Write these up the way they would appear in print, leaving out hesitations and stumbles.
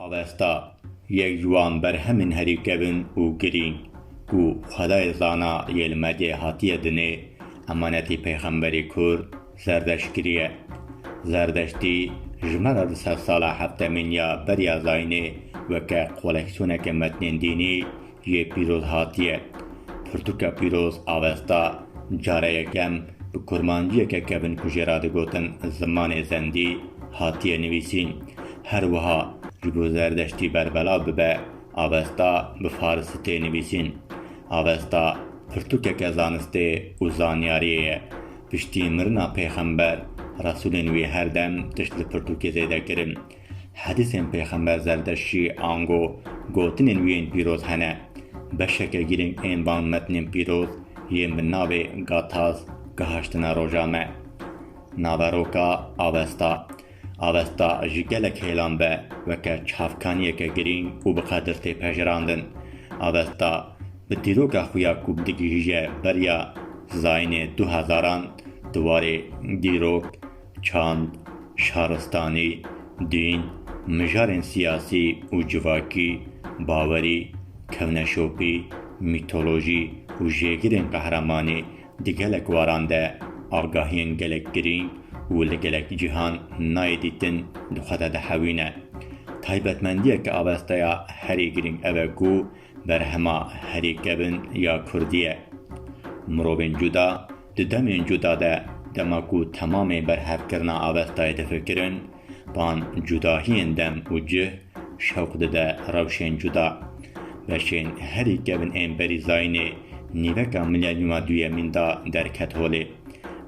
Avesta یک جوان برهمن هری کبن و گرین کو خدای زانا یل مدی هاتیه دنه امانتی پیغمبری کرد زردشتیه. زردشتی جمره دست سال هفته منیا بریا زاینه وکه کولکسیونه که متنین دینی یه پیروز هاتیه. پرتوکا پیروز آوستا جاره یکم به کرمانجیه که کبن کجراده گوتن زمان زندی هاتیه نویسین. هر وها جبو زردشتی بربلا ببه آوستا به فارسته نویسین. آوستا پرتوکا که زانسته و زانیاریه. پشتی مرنا پیغمبر رسولن وی هر دم تشت پرتوکی زیده کرم. حدیثن پیغمبر زردشتی آنگو گوتنین وین پیروز هنه. بشک گیرین این بان متنین پیروز یم بناوی گاتاز گهاشتنا روژامه. ناوروکا آوستا جگلک هیلان به وکه چافکانیه که گرین و بقدر تی پجراندن. آوستا به دیروکا خویا کوبدگی هیجه بریا زاین 2000 دواره دیروک، چاند، شهرستانی، دین، مجارن سیاسی و جواکی، باوری، کونشوپی، میتولوژی و جیگرین قهرمانی دیگلک وارانده آگاهین گلک گرین و لگلک جهان نایدیتن دخواه ده حوینه. تایبتمندیه که آوستایا هری گرین اوگو برهما هری کبن یا کردیه. مروبین جدا دمین جدا ده دماکو تمام برهف کرنا آوستای دفکرن بان جداهین دم و جه شوق ده روشین جدا. بشین هری کبن این بری زاینه نیوکا ملیانیوما دوی من دا درکت هوله.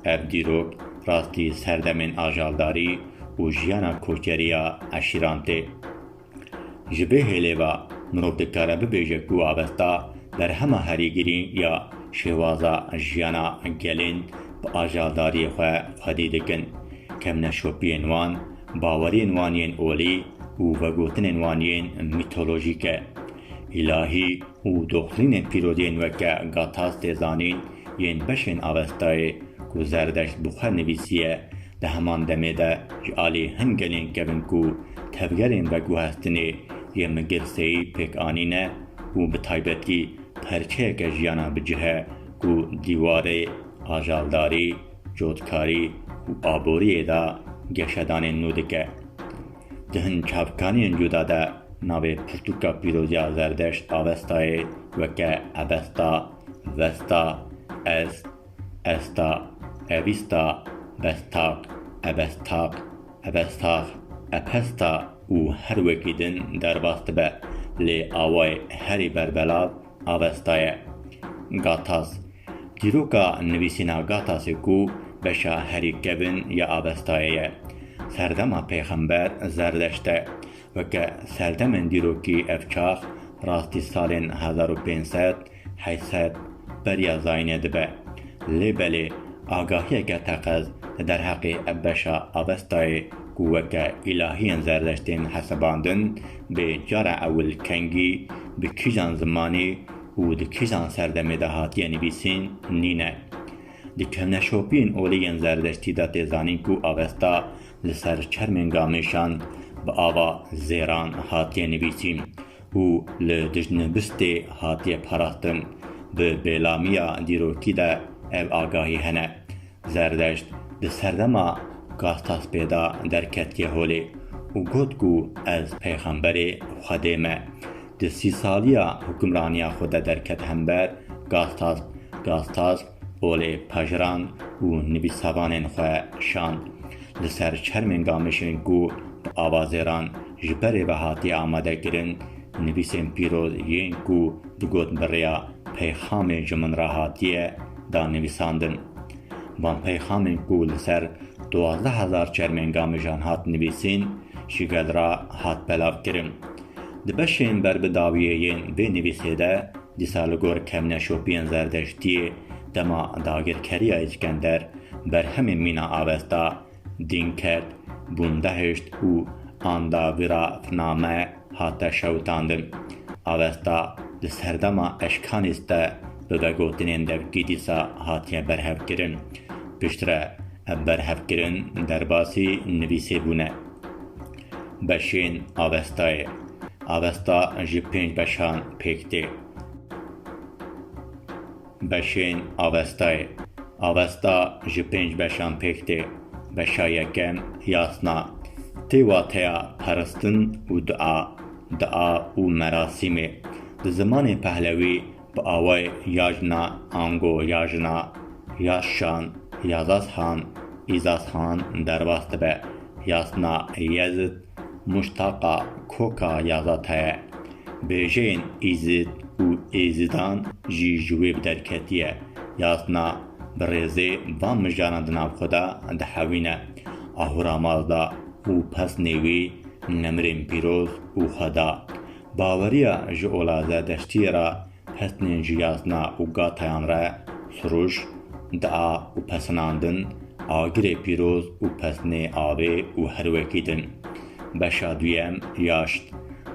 اب دیروک راستی سردمین آجالداری و جیانا کوچریا اشیرانته. جبه هلیوا مروب دکاره ببیجه کو آوستا در همه هری گرین یا شوازا جیانا گلین با آجالداری خودی دکن. کم نشوپین وان باورین وانین اولی و وگوتن وانین میتولوژیکه. الهی و دخلین پیرودین وکه گاتاز تیزانین ین بشین آوستای کو زردشت بخار نویسیه ده همان دمه ده جالی هنگلین کبن کو تبگرین وگو هستنی ین مگرسهی پیک آنینه و بطایبتی پرچه که جیانا بجهه کو دیواره آجالداری، جودکاری و آبوری دا گشدان نودکه. دهن چاپکانین جدا ده ناوی پرتوکا پیروزیا زردشت آوستای وکه ابستا، وستا، استا، اویستا، بستاق، ابستاق، اپستا و هر وکیدن در باست به لی آوای هری بربلاب آوستای. گاتاس دیروکا نویسینا گاتاسی کو بشا هری کبن یا آوستایه. سردما پیغمبر زردشته وکه سردمن دیروکی افچاخ راستی سالین 1500 بریا زاینه دبه. لی بلی آگاهی که تقض در حقی ابشا آوستای کوکه الهین زردشتین حساباندن به جار اول کنگی به کیجان زمانی و ده کیجان سردمه ده هاتیه نویسین نینه. ده کمنشوپین اولین زردشتی ده تیزانین کو آوستا لسر چرمنگامیشان با آوا زیران هاتیه نویسین و لدجنبسته هاتیه پراستن به بیلامیا دیروکی ده ev آگاهی هنه. زردشت ده سردما گاستاس پیدا درکتیه هولی و گوت کو از پیغمبر خدمه. ده 30 سالیا حکمرانیا خود درکت همبر گاستاس اولی پجران و نویسوانین خواه شان. لسر چرمنگامشن کو به آوازیران جبره و حاتی آماده کرن نویسین پیروز ین کو ده گوت بریا پیغام جمن را حاتیه دا نویساندن. بان پیغامین کو لسر 12,000 چرمنگام جان هات نویسین شگل را هات بلاو کرن. دبشین بر بداویین به نویسیده دیسالگور کم نشوپین زردشتی دما داگر کریا اسکندر بر همین مینا آوستا دین کرد بوندهشت و آندا ویرا فنامه هات شوتاندن. آوستا لسردما اشکانیسته به بگوتنین دوکی دیسا هاتیه برهف کرن. پشتره برهف کرن در باسی نویسی بونه. بشین آوستای avesta ji 5 beşan pêk tê. Beşên avestayê. Avesta ji 5 beşan pêk tê. Beşa yekem yasna. Tê wateya perestin û dua. Dua û merasîmê. Di zimanê Pehlewî bi awayê yajna ango yajna Yaşşan, Yazashan, İzashan derbas dibe. Yasna Yezid muştaqa koka yazat heye. Bêjeyên İzid û Êzidan jî ji wê bi derketiye. Yasna bi rêzê van mijanan di nav xwe de dihewîne. Ahûra da û pesnê wî nemirên pîroz û xweda. Baweriya ji ola zerdeştiyê ra pesnên ji yasna û gatayan re suruş, dua û pesinandin, agirê pîroz û pesnê avê û herwekî din. Beşa duyem yaşt.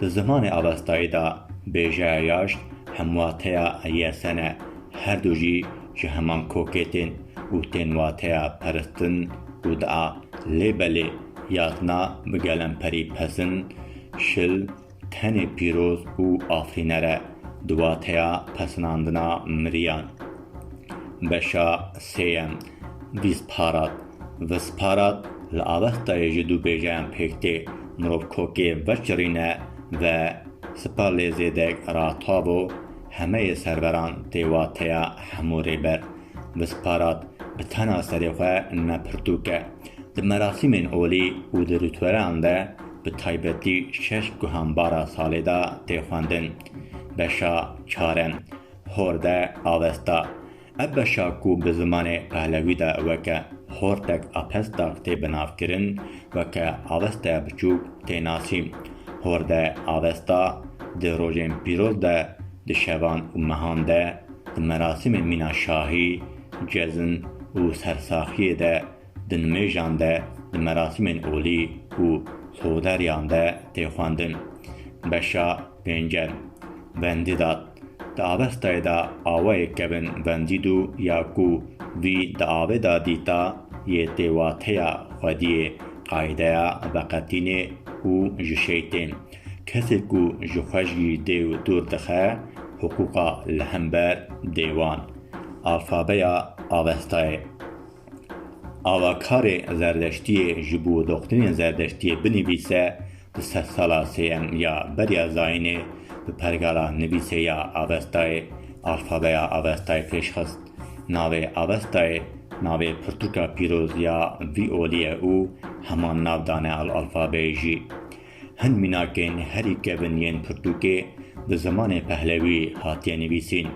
Di zimanê avestayê da bêjeya yaşt hemwateya yesene. Her du jî ji heman kokê tên û tên wateya peristin û dua. Lêbelê yasna bi gelemperî pesin, şil, tenê pîroz û afrînere di wateya pesinandina miriyan. Beşa sêyem vîsparat. Vîsparat li avestayê ji du bêjeyan pêk tê. Mirov kokê veşirîne ve spa lê zêdek ratabo hemeyê serveran tê wateya hemû rêber. Vîsparat bi tena serê xwe ne pirtûk e. Di merasîmên olî û di ritûelan de bi taybetî 6 guhanbara salê da tê xwendin. Beşa çarem horde avesta. Ev beşa ku bi zimanê Pehlewî de weke hortek apestak tê binavkirin, weke avesteya biçûk tê nasîn. Horde avesta di rojên pîroz de, di şevan û mehan de, di merasîmên mîna şahî, cezin û sersaxiyê de, di nimêjan de, di merasîmên olî û soğderiyan de tê xwendin. Beşa pêncem vendidat. Di avestayê da awayê kevin vendîdû ya ku vî di avê da dîta yê tê wateya xwediyê qaydeya veqetînê û ji şeytên. Kesê ku ji xwe jî dê û dûr dixe, hiqûqa li hember dêwan. Alfabeya avestayê. Avakarê zerdeştiyê ji bo doxtinên zerdeştiyê binivîse di ser sala sêyem ya beriya zayînê bi pergala nivîsê ya avestayê alfabeya avestayê pêşxist. Navê avestayê navê pirtûka pîroz ya vî olî ye û heman nav dane alfabeyê jî. Hin mînakên herî kevin yên pirtûkê di zimanê Pehlewî hatiye nivîsîn.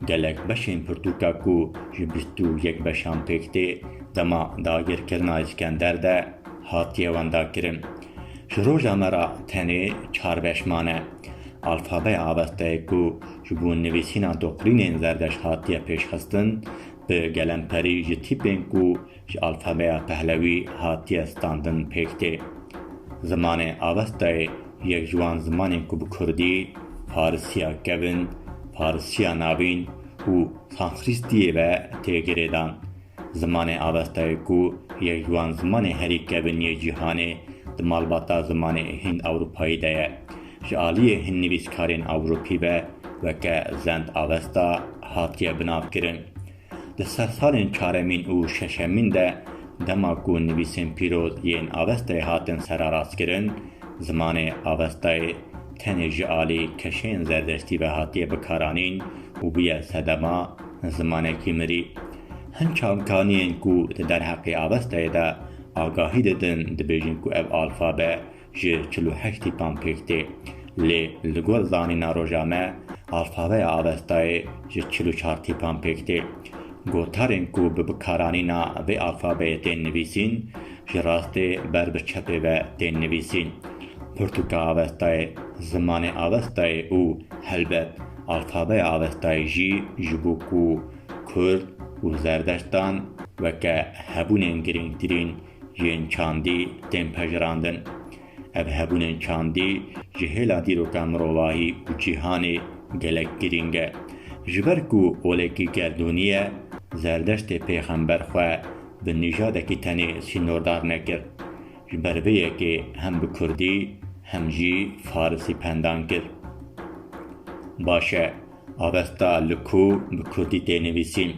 Gelek beşên pirtûka ku ji 21 beşan pêk tê dema dagirkirina İskender de hatiye wendakirin. Ji roja me ra tenê 4 beşman e. Alfabeya avestayê ku ji bo nivîsîna doqrînên zerdeş hatiye pêşxistin, bi gelemperî ji tîpên ku ji alfabeya Pehlewî hatiye standin pêk tê. Zimanê avestayê yek ji wan zimanên ku bi Kurdî, Farisiya kevin, Farisiya navîn û Sanskritiyê ve tê girêdan. Zimanê avestayê ku yek ji wan zimanê herî kevin yê cîhanê di malbata zimanê Hind Ewropayî de ye. Ji aliyê hin nivîskarên Ewropî ve weke zend avesta hatiye binavkirin. Di ser salên çaremîn û şeşemîn de dema ku nivîsên pîroz yên avestayê hatin serarastkirin, zimanê avestayê tenê ji alî keşeyên zerdeştî ve hatiye bikaranîn û bûye sedema zimanekî mirî. Hin çavkaniyên ku di derheqê avestayê de agahî didin dibêjin ku ev alfabe ji 48 tîpan pêk tê. Lê li gor zanîna roja me alfabeya avestayê ji 44 tîpan pêk tê. Gotarên ku bi bikaranîna vê alfabeyê tên nivîsîn, ji rastê ber bi çepê ve tên nivîsîn. Pirtûka avestayê, zimanê avestayê û helbet alfabeya avestayê jî ji bo ku Kurd û zerdeştan weke hebûnên girîngtirîn yên çandî tên pejirandin. Ev hebûnên çandî ji hêla dîroka mirovahî û cîhanê gelek girîng e. Ji ber ku olekî gerdûnî ye, zerdeştê pêxember xwe bi nîjadekî tenê sînordar nekir. Ji ber vê yekê hem bi Kurdî هم جی فارسی پندان کر. باشه آوستا لکو به کردی تینویسین.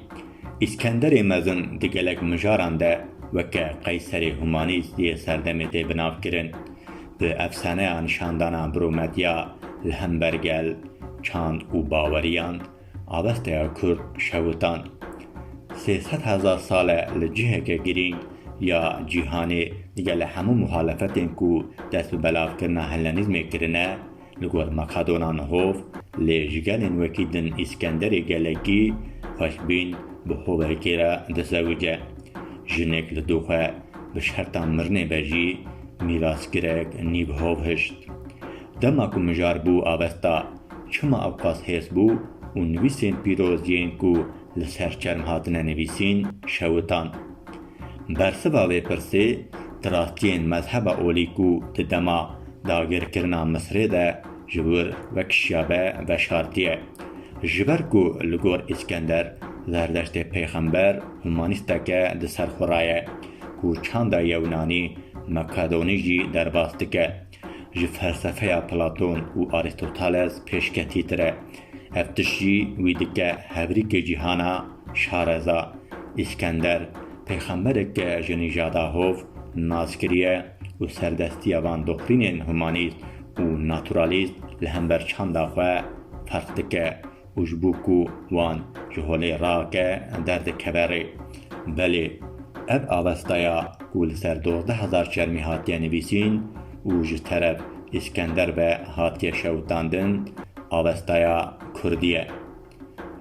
اسکندر مزن دگلک مجاران ده وکه قیصر هومانیستی سردمی تی بناف کرن. به افسانه نشاندانا برومدیا لهمبرگل چاند و باوریان آوستا کرد شوتان. 300,000 ساله لجهه که گرین یا جیهانی دیگه همو مخالفتین کو دست به بلاف کرنا هلنیزمی کرنه لگور مقادونان هوف لجگلین وکیدن اسکندری گلگی خوشبین به هوبرکی را دزوجه. جنک لدوخه به شرطان مرنه بجی میراس گرک نیب هوف هشت. دما کو مجار بو آوستا چما اوقاس هیس بو و نویسین پیروزین کو لسر چرم هاتنه نویسین شوتان. برسباوی پرسی تراستین مذهب اولیکو تدما داگر کرنا مصره ده جبور و کشیابه و شارتیه. جبر کو لگور اسکندر زردشت پیغمبر هومانیستا که دسر خورایه کو چاند یونانی مکادونی جی درباسته که جی فلسفه پلاتون و آریستوتالس پیشکتی تره. افتشی ویدکه هوریک جیهانا شارزا اسکندر پیغمبر که جنیجادا هوف نازکریه و سردستی وان دکترین هومانیست و ناتورالیست لهمبر چاندا خواه فرد که وجبوکو وان جهولی را که درد کبره. بله اب آوستایا کول سر 12,000 چرمی هاتیه نویسین و جطرف اسکندر و هاتیه شوتاندن آوستایا کردیه.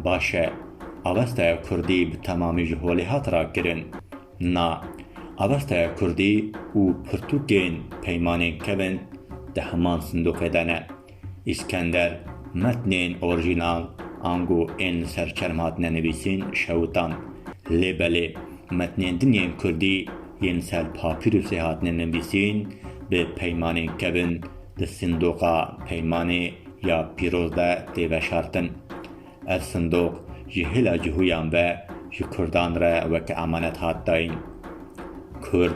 باشه آوستایا کردی به تمامی جهولی هات را کرن. نا آوستایا کردی و پرتوکین پیمانین کبن ده همان صندوق دنه. اسکندر متنین اورجینال آنگو این سرچرمات ننویسین شوتان. لیبلی متنین دنین کردی ین سر پاپیروسی هات ننویسین به پیمانین کبن ده صندوقا پیمانی یا پیروز ده دیوشارتن. از صندوق جهلا جهویان و کردان را وک امانت هات داین. کرد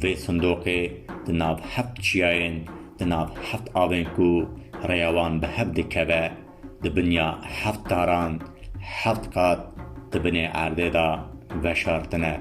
و صندوقی دناب هفت چیاین دناب هفت آوین کو ریاوان به هفت دکوه دبنیا هفت داران هفت قاد دبنی عرده دا و شارتنه.